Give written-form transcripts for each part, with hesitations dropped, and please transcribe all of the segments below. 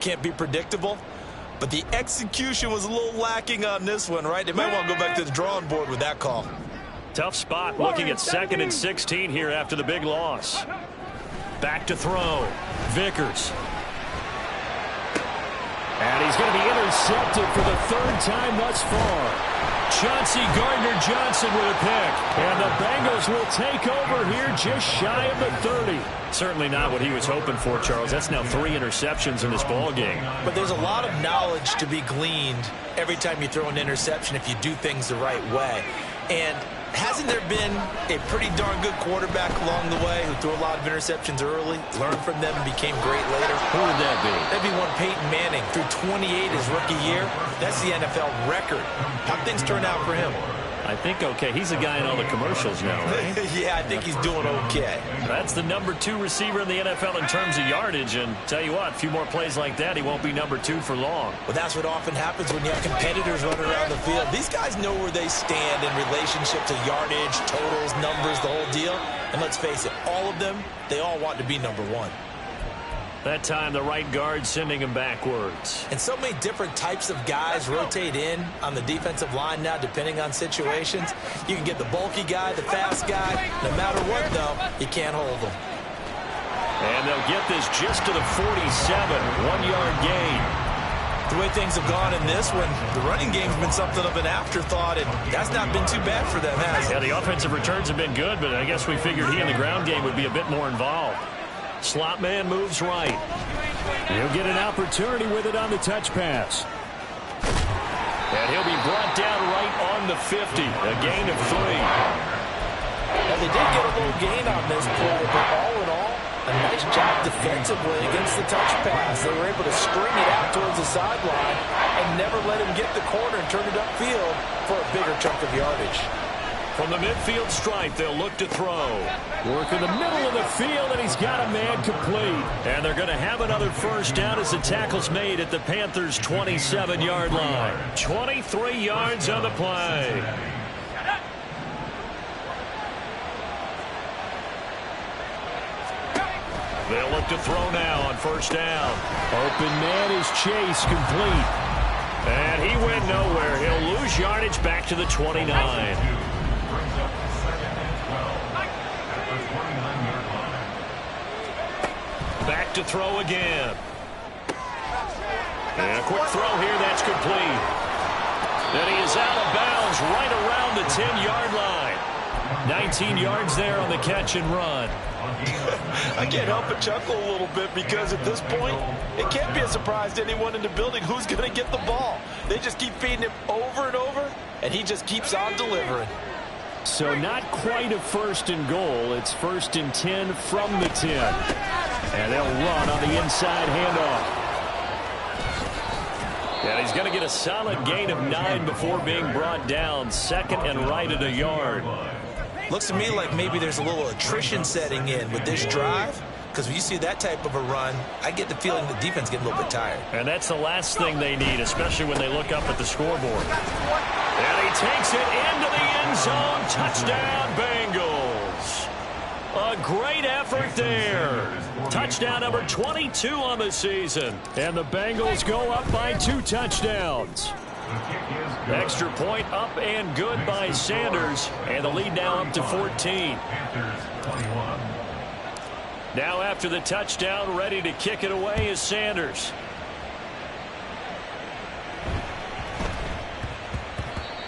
Can't be predictable, but the execution was a little lacking on this one, right? They might want to go back to the drawing board with that call. Tough spot looking at 2nd and 16 here after the big loss. Back to throw. Vickers. And he's going to be intercepted for the 3rd time thus far. Chauncey Gardner-Johnson with a pick. And the Bengals will take over here just shy of the 30. Certainly not what he was hoping for, Charles. That's now 3 interceptions in this ball game. But there's a lot of knowledge to be gleaned every time you throw an interception if you do things the right way. And hasn't there been a pretty darn good quarterback along the way who threw a lot of interceptions early, learned from them, and became great later? Who would that be? That'd be one Peyton Manning. Threw 28 his rookie year. That's the NFL record. How'd things turn out for him? I think okay. He's a guy in all the commercials now, right? Yeah, I think he's doing okay. That's the number 2 receiver in the NFL in terms of yardage. And tell you what, a few more plays like that, he won't be number 2 for long. Well, that's what often happens when you have competitors running around the field. These guys know where they stand in relationship to yardage, totals, numbers, the whole deal. And let's face it, all of them, they all want to be number 1. That time, the right guard sending him backwards. And so many different types of guys rotate in on the defensive line now, depending on situations. You can get the bulky guy, the fast guy. No matter what, though, you can't hold them. And they'll get this just to the 47, 1-yard gain. The way things have gone in this one, the running game's been something of an afterthought, and that's not been too bad for them, has it? Yeah, the offensive returns have been good, but I guess we figured he in the ground game would be a bit more involved. Slot man moves right. He'll get an opportunity with it on the touch pass. And he'll be brought down right on the 50. A gain of 3. Now, they did get a little gain on this play, but all in all, a nice job defensively against the touch pass. They were able to string it out towards the sideline and never let him get the corner and turn it upfield for a bigger chunk of yardage. From the midfield stripe, they'll look to throw. Work in the middle of the field, and he's got a man complete. And they're going to have another first down as the tackle's made at the Panthers' 27-yard line. 23 yards on the play. They'll look to throw now on first down. Open man is Chase, complete. And he went nowhere. He'll lose yardage back to the 29. Back to throw again. And a quick throw here, that's complete. And he is out of bounds right around the 10-yard line. 19 yards there on the catch and run. I can't help but chuckle a little bit because at this point, it can't be a surprise to anyone in the building who's going to get the ball. They just keep feeding him over and over, and he just keeps on delivering. So not quite a 1st and goal. It's 1st and 10 from the 10. And they'll run on the inside handoff. And he's going to get a solid gain of 9 before being brought down. 2nd and right at a yard. Looks to me like maybe there's a little attrition setting in with this drive. Because when you see that type of a run, I get the feeling the defense getting a little bit tired. And that's the last thing they need, especially when they look up at the scoreboard. And he takes it into the end zone. Touchdown, Bengals. A great effort there. Touchdown number 22 on the season. And the Bengals go up by 2 touchdowns. Extra point up and good by Sanders. And the lead now up to 14. Now after the touchdown, ready to kick it away is Sanders.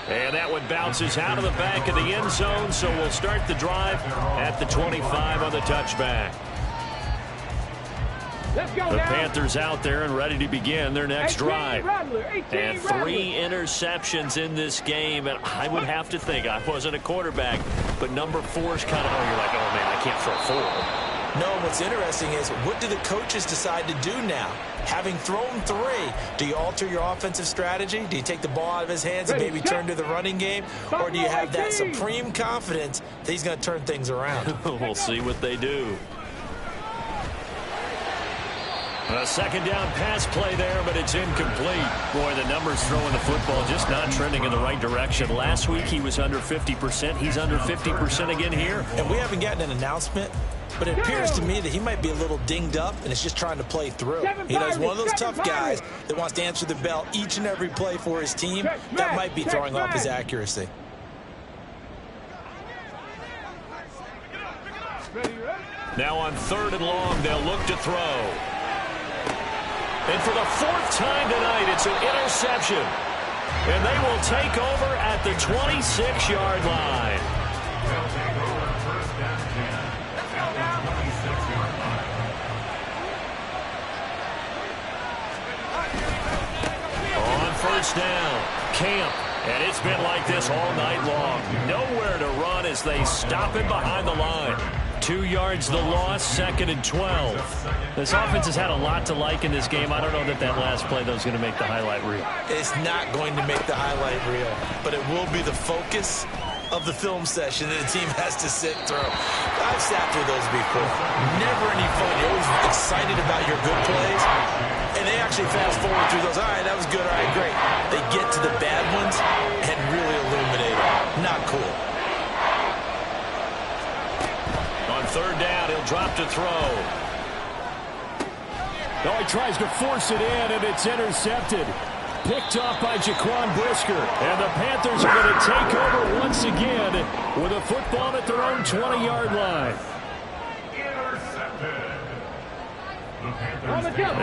And that one bounces out of the back of the end zone, so we'll start the drive at the 25 on the touchback. The Panthers out there and ready to begin their next drive. And 3 interceptions in this game, and I would have to think, I wasn't a quarterback, but number 4 is kind of, you're like, oh man, I can't throw 4. No, what's interesting is, what do the coaches decide to do now? Having thrown 3, do you alter your offensive strategy? Do you take the ball out of his hands and maybe turn to the running game? Or do you have that supreme confidence that he's going to turn things around? We'll see what they do. A 2nd down pass play there, but it's incomplete. Boy, the numbers throwing the football just not trending in the right direction. Last week he was under 50%. He's under 50% again here. And we haven't gotten an announcement, but it appears to me that he might be a little dinged up and is just trying to play through. He's one of those tough guys that wants to answer the bell each and every play for his team. That might be throwing off his accuracy. Now on 3rd and long, they'll look to throw. And for the 4th time tonight, it's an interception. And they will take over at the 26-yard line. On 1st down, Camp. And it's been like this all night long. Nowhere to run as they stop him behind the line. 2 yards the loss, 2nd and 12. This offense has had a lot to like in this game. I don't know that last play, though, is going to make the highlight reel. It's not going to make the highlight reel, but it will be the focus of the film session that the team has to sit through. I've sat through those before. Never any fun. You're always excited about your good plays, and they actually fast forward through those. All right, that was good. All right, great. They get to the bad ones and really illuminate them. Not cool. On 3rd down, he'll drop to throw. Oh, he tries to force it in, and it's intercepted. Picked off by Jaquan Brisker. And the Panthers are going to take over once again with a football at their own 20-yard line.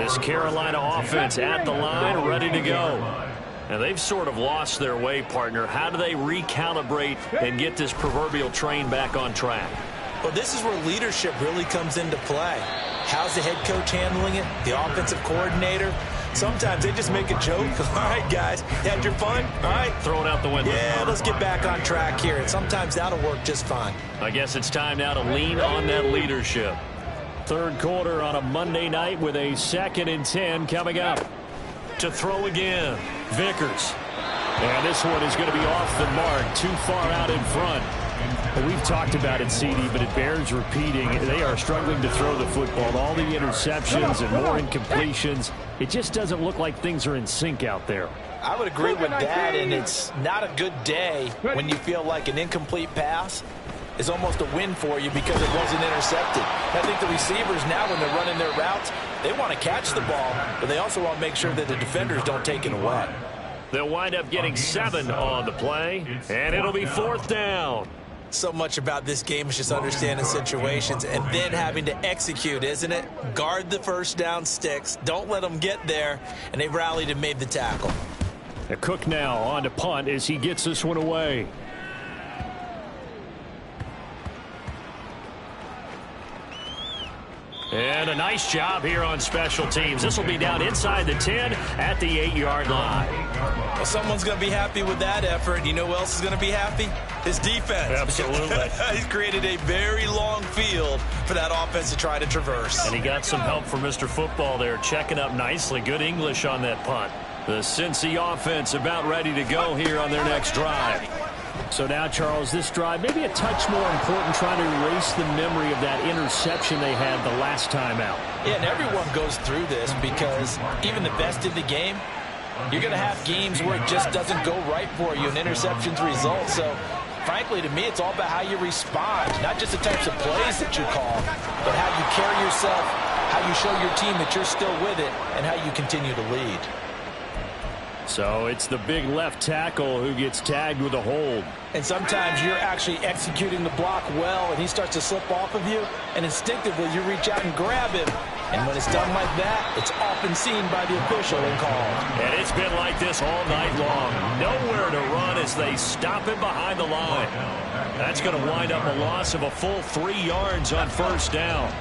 This Carolina offense at the line, ready to go. And they've sort of lost their way, partner. How do they recalibrate and get this proverbial train back on track? Well, this is where leadership really comes into play. How's the head coach handling it? The offensive coordinator? Sometimes they just make a joke. All right, guys, had your fun? All right. Throw it out the window. Yeah, let's get back on track here. And sometimes that'll work just fine. I guess it's time now to lean on that leadership. 3rd quarter on a Monday night with a 2nd and 10 coming up. To throw again, Vickers. And this one is going to be off the mark, too far out in front. Well, we've talked about it, CD, but it bears repeating. They are struggling to throw the football. All the interceptions and more incompletions. It just doesn't look like things are in sync out there. I would agree with that, and it's not a good day when you feel like an incomplete pass is almost a win for you because it wasn't intercepted. I think the receivers now, when they're running their routes, they want to catch the ball, but they also want to make sure that the defenders don't take it away. They'll wind up getting 7 on the play, and it'll be 4th down. So much about this game is just understanding situations and then having to execute, isn't it? Guard the 1st down sticks. Don't let them get there. And they rallied and made the tackle. A Cook now on to punt as he gets this one away. And a nice job here on special teams. This will be down inside the 10 at the 8-yard line. Well, someone's going to be happy with that effort. You know who else is going to be happy? His defense. Absolutely. He's created a very long field for that offense to try to traverse. And he got some help from Mr. Football there, checking up nicely. Good English on that punt. The Cincy offense about ready to go here on their next drive. So now, Charles, this drive maybe a touch more important, trying to erase the memory of that interception they had the last time out. Yeah, and everyone goes through this because even the best in the game, you're going to have games where it just doesn't go right for you and interceptions result. So, frankly, to me, it's all about how you respond, not just the types of plays that you call, but how you carry yourself, how you show your team that you're still with it, and how you continue to lead. So it's the big left tackle who gets tagged with a hold. And sometimes you're actually executing the block well, and he starts to slip off of you, and instinctively you reach out and grab him. And when it's done like that, it's often seen by the official and called. And it's been like this all night long. Nowhere to run as they stop him behind the line. That's going to wind up a loss of a full 3 yards on 1st down.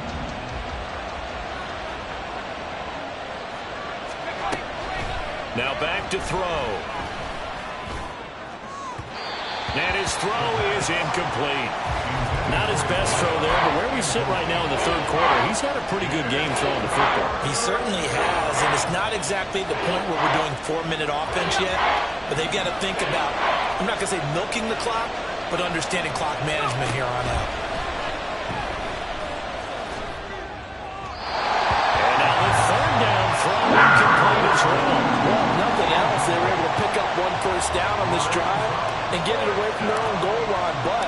Now back to throw. And his throw is incomplete. Not his best throw there, but where we sit right now in the 3rd quarter, he's had a pretty good game throwing the football. He certainly has, and it's not exactly the point where we're doing 4-minute offense yet, but they've got to think about, I'm not going to say milking the clock, but understanding clock management here on out. And now the 3rd down throw incomplete as well. Well, nothing else. They were able to pick up 1 first down on this drive and get it away from their own goal line. But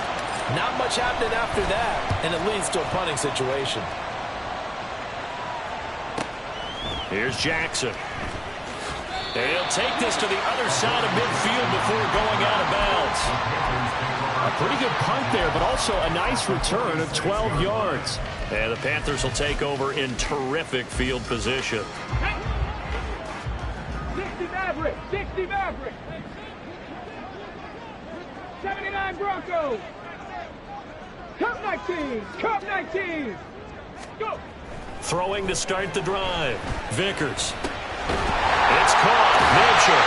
Not much happening after that, and it leads to a punting situation. Here's Jackson. And he'll take this to the other side of midfield before going out of bounds. A pretty good punt there, but also a nice return of 12 yards. And the Panthers will take over in terrific field position. 60 Maverick, 60 Maverick. 79 Broncos. Cup 19, Cup 19. Go. Throwing to start the drive. Vickers. It's caught. Mitchell.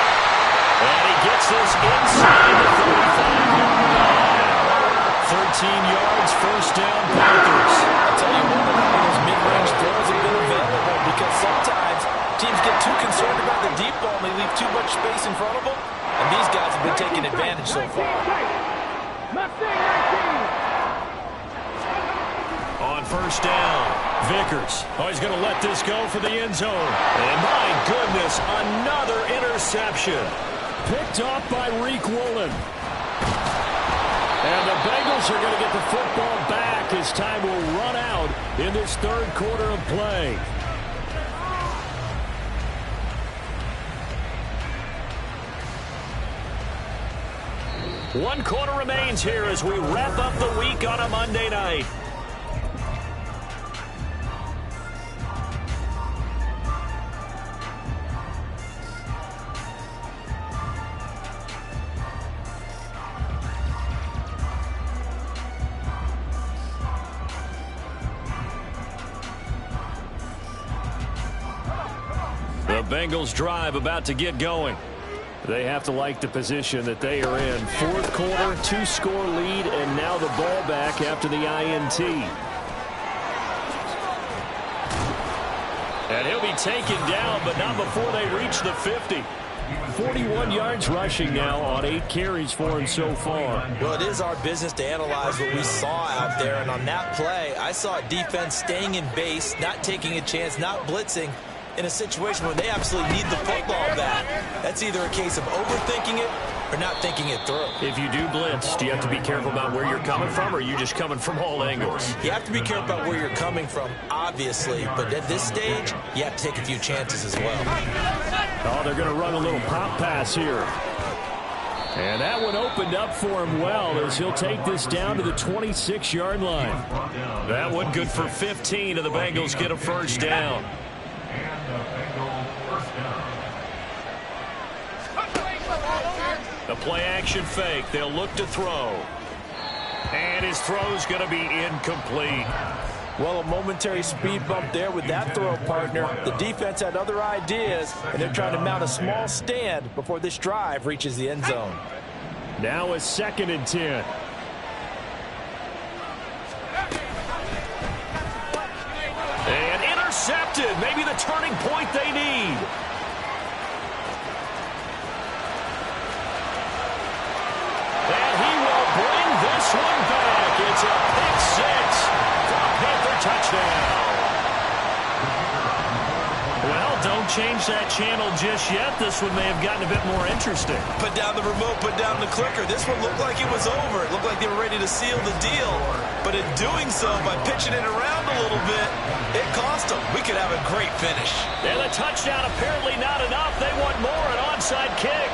And he gets this inside the 35-yard line. 13 yards, first down, Panthers. I'll tell you what, those mid-range throws have been available because sometimes teams get too concerned about the deep ball and they leave too much space in front of them. And these guys have been taking advantage so far. On first down, Vickers. Oh, he's going to let this go for the end zone. And my goodness, another interception. Picked off by w11. And the Bengals are going to get the football back as time will run out in this third quarter of play. One quarter remains here as we wrap up the week on a Monday night. The Bengals drive about to get going. They have to like the position that they are in. Fourth quarter, 2-score lead, and now the ball back after the INT. And he'll be taken down, but not before they reach the 50. 41 yards rushing now on 8 carries for him so far. Well, it is our business to analyze what we saw out there, and on that play, I saw a defense staying in base, not taking a chance, not blitzing, in a situation where they absolutely need the football back. That's either a case of overthinking it or not thinking it through. If you do blitz, do you have to be careful about where you're coming from, or are you just coming from all angles? You have to be careful about where you're coming from, obviously, but at this stage, you have to take a few chances as well. Oh, they're going to run a little pop pass here. And that one opened up for him well as he'll take this down to the 26-yard line. That one good for 15, and the Bengals get a first down. The play-action fake. They'll look to throw. And his throw's going to be incomplete. Well, a momentary speed bump there with that throw, partner. The defense had other ideas, and they're trying to mount a small stand before this drive reaches the end zone. Now a 2nd and 10. And intercepted. Maybe the turning point they need. And he will bring this one back. It's a pick six for a Panther touchdown. Well, don't change that channel just yet. This one may have gotten a bit more interesting. Put down the remote, put down the clicker. This one looked like it was over. It looked like they were ready to seal the deal. But in doing so, by pitching it around a little bit, it cost them. We could have a great finish. And the touchdown apparently not enough. They want more, an onside kick.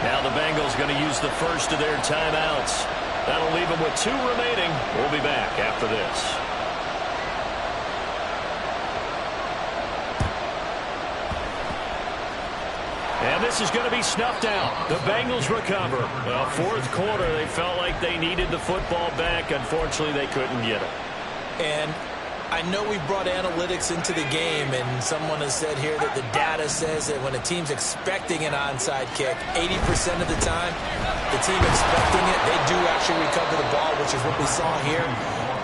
Now the Bengals going to use the first of their timeouts. That'll leave them with 2 remaining. We'll be back after this. And this is going to be snuffed out. The Bengals recover. Well, fourth quarter, they felt like they needed the football back. Unfortunately, they couldn't get it. And I know we brought analytics into the game, and someone has said here that the data says that when a team's expecting an onside kick, 80% of the time, the team expecting it, they do actually recover the ball, which is what we saw here.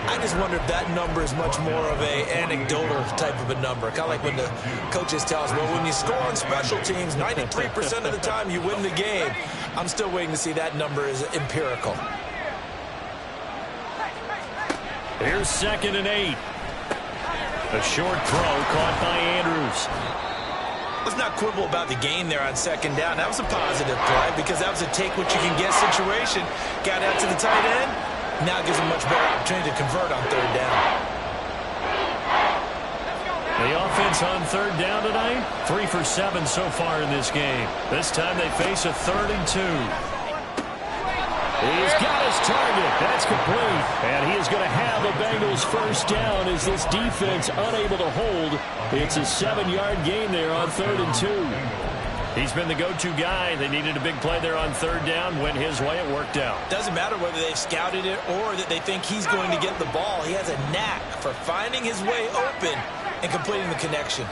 I just wonder if that number is much more of a anecdotal type of a number. Kind of like when the coaches tell us, well, when you score on special teams, 93% of the time you win the game. I'm still waiting to see that number is empirical. Here's 2nd and 8. A short throw caught by Andrews. Let's not quibble about the gain there on 2nd down. That was a positive play because that was a take-what-you-can-get situation. Got out to the tight end, Now it gives them much better opportunity to convert on third down. The offense on third down tonight, 3 for 7 so far in this game. This time they face a 3rd and 2. He's got his target. That's complete. And he is going to have the Bengals first down as this defense unable to hold. It's a 7-yard gain there on 3rd and 2. He's been the go-to guy. They needed a big play there on third down. Went his way. It worked out. Doesn't matter whether they've scouted it or that they think he's going to get the ball. He has a knack for finding his way open and completing the connection.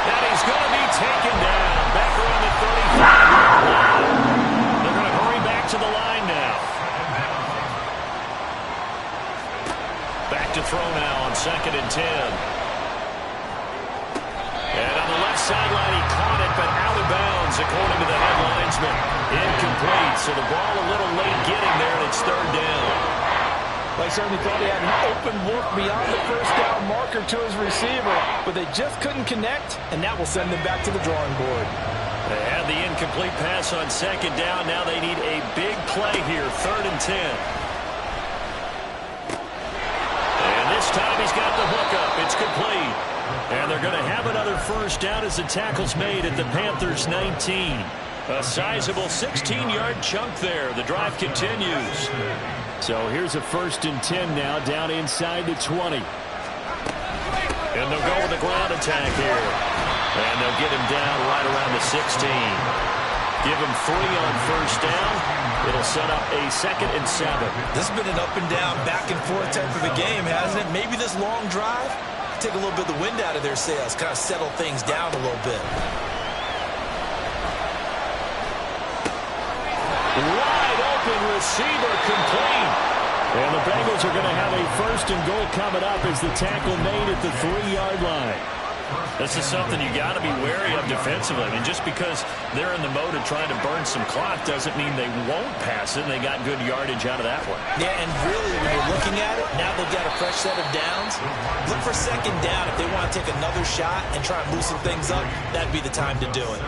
And he's going to be taken down. Back around the 35-yard line. They're going to hurry back to the line now. Back to throw now on 2nd and 10. And on the left sideline, he caught it, but out of bounds, according to the head linesman. Incomplete, so the ball a little late getting there, and it's 3rd down. They certainly thought he had an open look beyond the first down marker to his receiver, but they just couldn't connect, and that will send them back to the drawing board. They had the incomplete pass on 2nd down. Now they need a big play here, 3rd and 10. And this time he's got the hook up. It's complete. And they're going to have another first down as the tackle's made at the Panthers' 19. A sizable 16-yard chunk there. The drive continues. So here's a 1st and 10 now, down inside the 20. And they'll go with a ground attack here. And they'll get him down right around the 16. Give him 3 on first down. It'll set up a 2nd and 7. This has been an up and down, back and forth type of a game, hasn't it? Maybe this long drive take a little bit of the wind out of their sails, kind of settle things down a little bit. Wide open receiver complete. And the Bengals are going to have a 1st and goal coming up as the tackle made at the 3-yard line. This is something you got to be wary of defensively. I mean, just because they're in the mode of trying to burn some clock doesn't mean they won't pass it. They got good yardage out of that one. Yeah, and really, when you're looking at it, now they've got a fresh set of downs. Look for 2nd down. If they want to take another shot and try and loosen things up, that'd be the time to do it.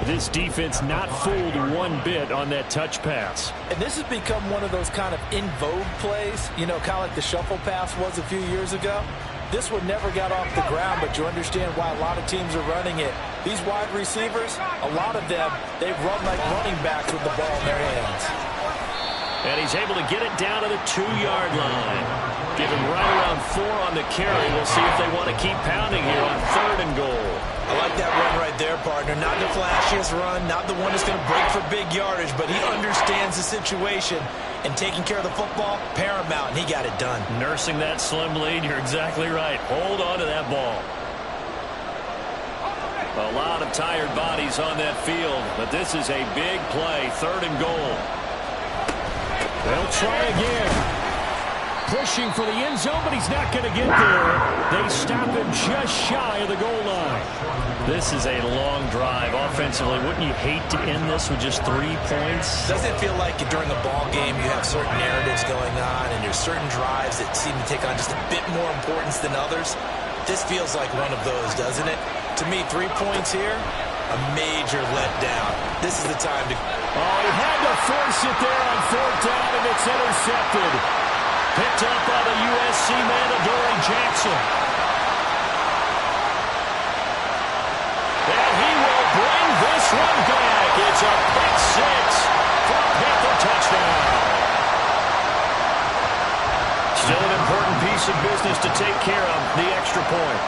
This defense not fooled one bit on that touch pass. And this has become one of those kind of in vogue plays, you know, kind of like the shuffle pass was a few years ago. This one never got off the ground, but you understand why a lot of teams are running it. These wide receivers, a lot of them, they run like running backs with the ball in their hands. And he's able to get it down to the 2-yard line. Give him right around 4 on the carry. We'll see if they want to keep pounding here on 3rd and goal. I like that run right there, partner. Not the flashiest run, not the one that's going to break for big yardage, but he understands the situation, and taking care of the football, paramount, and he got it done. Nursing that slim lead, you're exactly right. Hold on to that ball. A lot of tired bodies on that field, but this is a big play, 3rd and goal. They'll try again. Pushing for the end zone, but he's not going to get there. They stop him just shy of the goal line. This is a long drive offensively. Wouldn't you hate to end this with just 3 points? Doesn't it feel like during a ball game you have certain narratives going on and there's certain drives that seem to take on just a bit more importance than others? This feels like one of those, doesn't it? To me, 3 points here, a major letdown. This is the time to... Oh, he had to force it there on 4th down, and it's intercepted. Picked up by the USC man, Adoree Jackson. And he will bring this one back. It's a pick 6 for a Panther touchdown. Still an important piece of business to take care of, the extra point.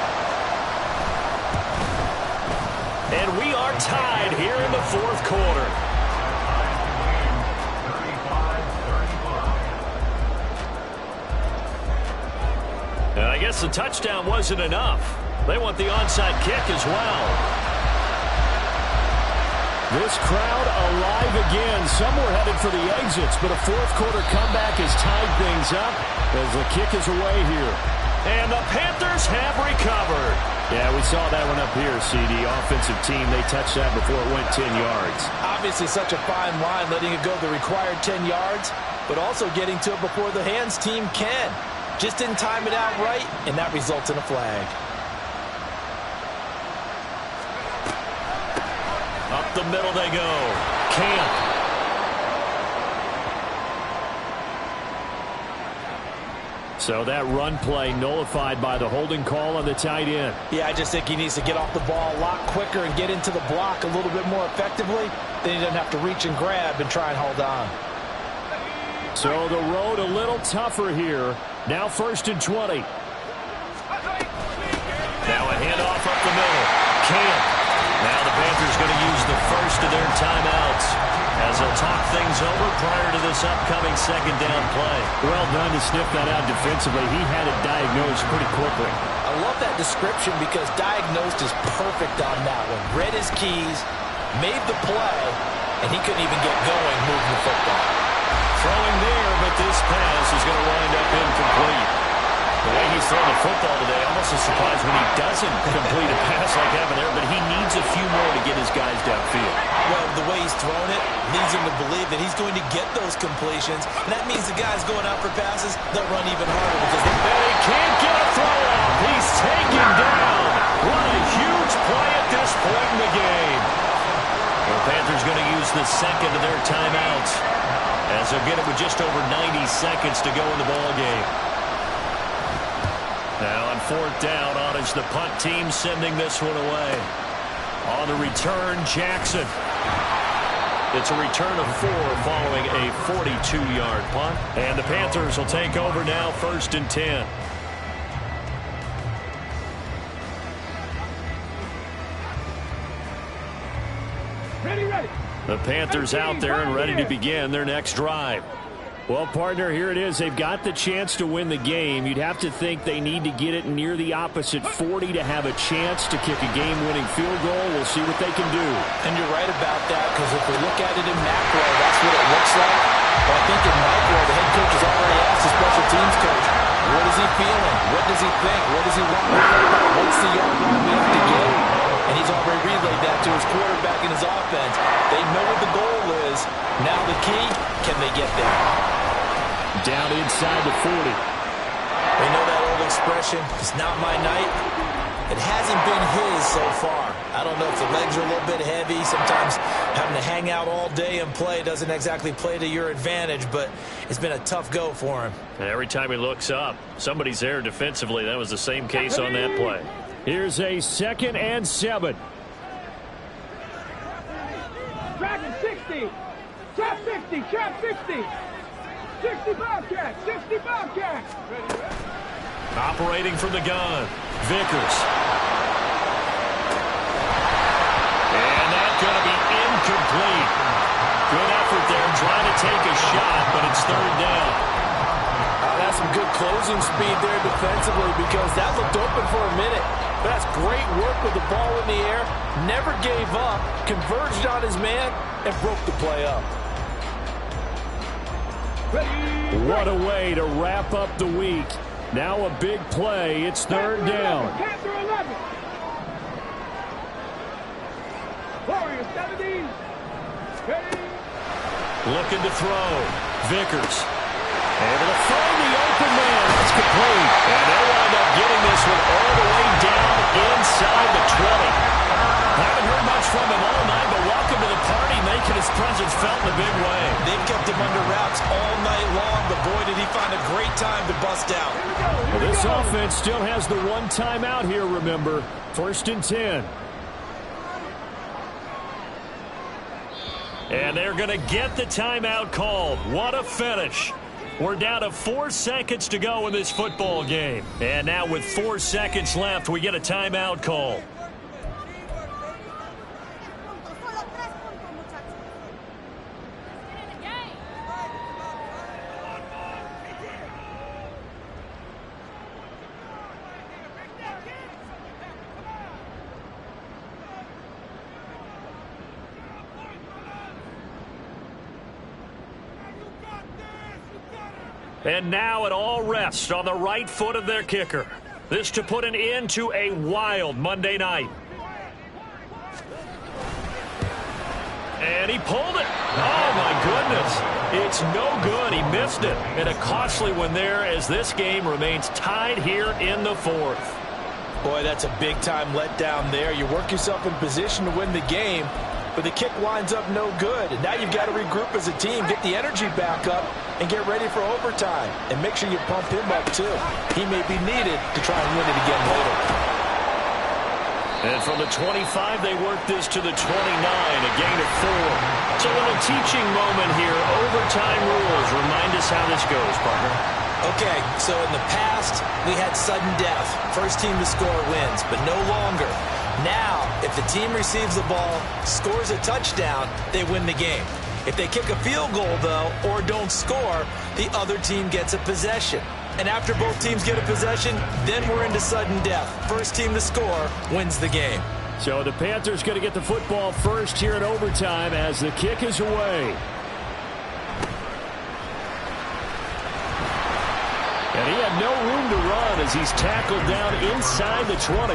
And we are tied here in the 4th quarter. And I guess the touchdown wasn't enough. They want the onside kick as well. This crowd alive again. Some were headed for the exits, but a 4th quarter comeback has tied things up as the kick is away here. And the Panthers have recovered. Yeah, we saw that one up here, CD. Offensive team, they touched that before it went 10 yards. Obviously such a fine line, letting it go the required 10 yards, but also getting to it before the hands team can. Just didn't time it out right, and that results in a flag. Up the middle they go. Camp. So that run play nullified by the holding call on the tight end. Yeah, I just think he needs to get off the ball a lot quicker and get into the block a little bit more effectively. Then he doesn't have to reach and grab and try and hold on. So the road a little tougher here. Now 1st and 20. Now a handoff up the middle. Camp. Now the Panthers going to use the first of their timeouts as they'll talk things over prior to this upcoming second down play. Well done to sniff that out defensively. He had it diagnosed pretty quickly. I love that description because diagnosed is perfect on that one. Read his keys, made the play, and he couldn't even get going moving the football. Throwing there, but this pass is going to wind up incomplete. The way he's thrown the football today, almost a surprise when he doesn't complete a pass like happened there, but he needs a few more to get his guys downfield. Well, the way he's thrown it leads him to believe that he's going to get those completions, and that means the guys going out for passes, they'll run even harder because they can't get a throw off. He's taken down. What a huge play at this point in the game. The Panthers going to use the second of their timeouts as they'll get it with just over 90 seconds to go in the ball game. Now on 4th down, on is the punt team sending this one away. On the return, Jackson. It's a return of 4 following a 42-yard punt. And the Panthers will take over now 1st and 10. Ready. The Panthers out there and ready to begin their next drive. Well, partner, here it is. They've got the chance to win the game. You'd have to think they need to get it near the opposite 40 to have a chance to kick a game-winning field goal. We'll see what they can do. And you're right about that because if we look at it in macro, that's what it looks like. But I think in micro, the head coach has already asked the special teams coach, what is he feeling? What does he think? What does he want to play by? What's the yard line we have to get? And he's already relayed that to his quarterback and his offense. They know what the goal is. Now the key, can they get there? Down inside the 40. They know that old expression, it's not my night. It hasn't been his so far. I don't know if the legs are a little bit heavy. Sometimes having to hang out all day and play doesn't exactly play to your advantage, but it's been a tough go for him. And every time he looks up, somebody's there defensively. That was the same case on that play. Here's a 2nd and 7. Dragon 60. Trap 50. Trap 50. 60 Bobcat. 60 Bobcat. Operating from the gun, Vickers. And that's going to be incomplete. Good effort there trying to take a shot, but it's 3rd down. That's some good closing speed there defensively because that looked open for a minute. That's great work with the ball in the air. Never gave up, converged on his man, and broke the play up. What a way to wrap up the week. Now a big play. It's 3rd down. Panther 11. Warrior 70. Ready. Looking to throw. Vickers. Able to find the open man. That's complete. And they'll wind up getting this one all the way down inside the 20. Haven't heard much from him all night, but welcome to the party, making his presence felt in a big way. They've kept him under wraps all night long, but boy, did he find a great time to bust out. Well, this offense still has the one timeout here, remember. 1st and 10. And they're going to get the timeout called. What a finish. We're down to 4 seconds to go in this football game. And now with 4 seconds left, we get a timeout call. And now it all rests on the right foot of their kicker. This to put an end to a wild Monday night. And he pulled it. Oh, my goodness. It's no good. He missed it. And a costly one there as this game remains tied here in the 4th. Boy, that's a big-time letdown there. You work yourself in position to win the game, but the kick winds up no good. And now you've got to regroup as a team, get the energy back up, and get ready for overtime. And make sure you pump him up, too. He may be needed to try and win it again later. And from the 25, they work this to the 29, a gain of 4. So a little teaching moment here. Overtime rules. Remind us how this goes, partner. Okay, so in the past, we had sudden death. First team to score wins, but no longer. Now, if the team receives the ball, scores a touchdown, they win the game. If they kick a field goal, though, or don't score, the other team gets a possession. And after both teams get a possession, then we're into sudden death. First team to score wins the game. So the Panthers going to get the football first here in overtime as the kick is away. And he had no room to run as he's tackled down inside the 20.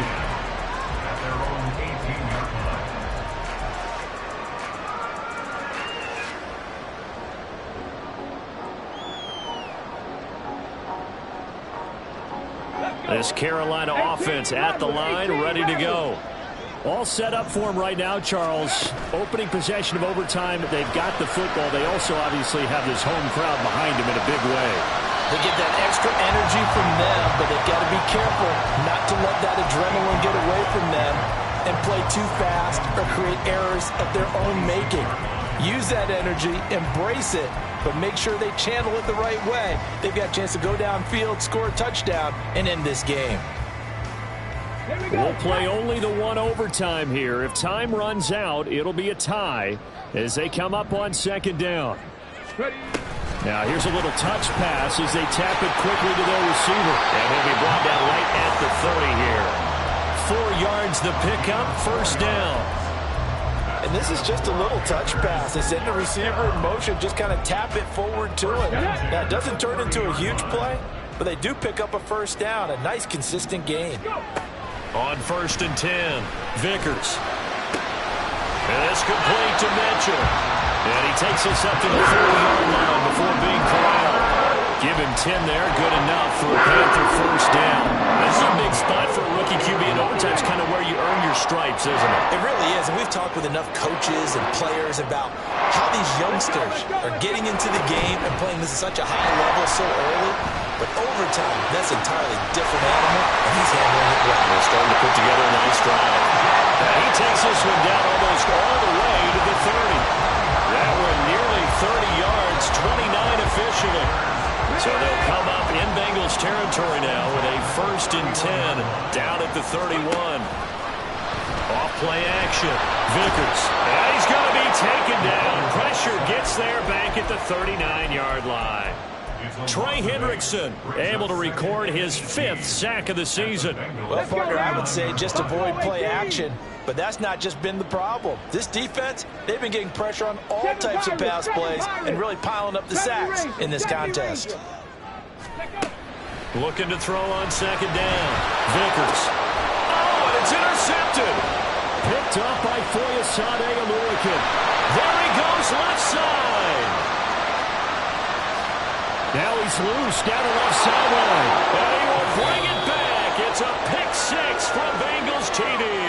This Carolina offense at the line, ready to go. All set up for him right now, Charles. Opening possession of overtime. They've got the football. They also obviously have this home crowd behind them in a big way. They get that extra energy from them, but they've got to be careful not to let that adrenaline get away from them and play too fast or create errors of their own making. Use that energy, embrace it, but make sure they channel it the right way. They've got a chance to go downfield, score a touchdown, and end this game. We'll play only the one overtime here. If time runs out, it'll be a tie as they come up on second down. Now here's a little touch pass as they tap it quickly to their receiver. And he'll be brought down right at the 30 here. 4 yards the pickup, first down. And this is just a little touch pass. They send the receiver in motion, just kind of tap it forward to it. Now, it doesn't turn into a huge play, but they do pick up a first down. A nice, consistent gain. On 1st and 10, Vickers. And it's complete to Mitchell. And he takes us up to the 40-yard line before being corralled. Give him 10 there, good enough for a Panther first down. This is a big spot for a rookie QB, and overtime's kind of where you earn your stripes, isn't it? It really is, and we've talked with enough coaches and players about how these youngsters are getting into the game and playing this at such a high level so early. But overtime, that's an entirely different animal, and he's handling it well. They're starting to put together a nice drive. And he takes this one down almost all the way to the 30. That went nearly 30 yards, 29 officially. So they'll come up in Bengals territory now with a 1st and 10 down at the 31. Off play action. Vickers. And he's going to be taken down. Pressure gets there back at the 39-yard line. Trey Hendrickson able to record his 5th sack of the season. Well, partner, I would say just avoid play action, but that's not just been the problem. This defense, they've been getting pressure on all types of pass plays and really piling up the sacks in this contest. Looking to throw on 2nd down. Vickers. Oh, and it's intercepted. Picked up by Foyesade Aluakin. There he goes left side. Now he's loose down the left sideline. And he will bring it back. It's a pick 6 from Bengals TV.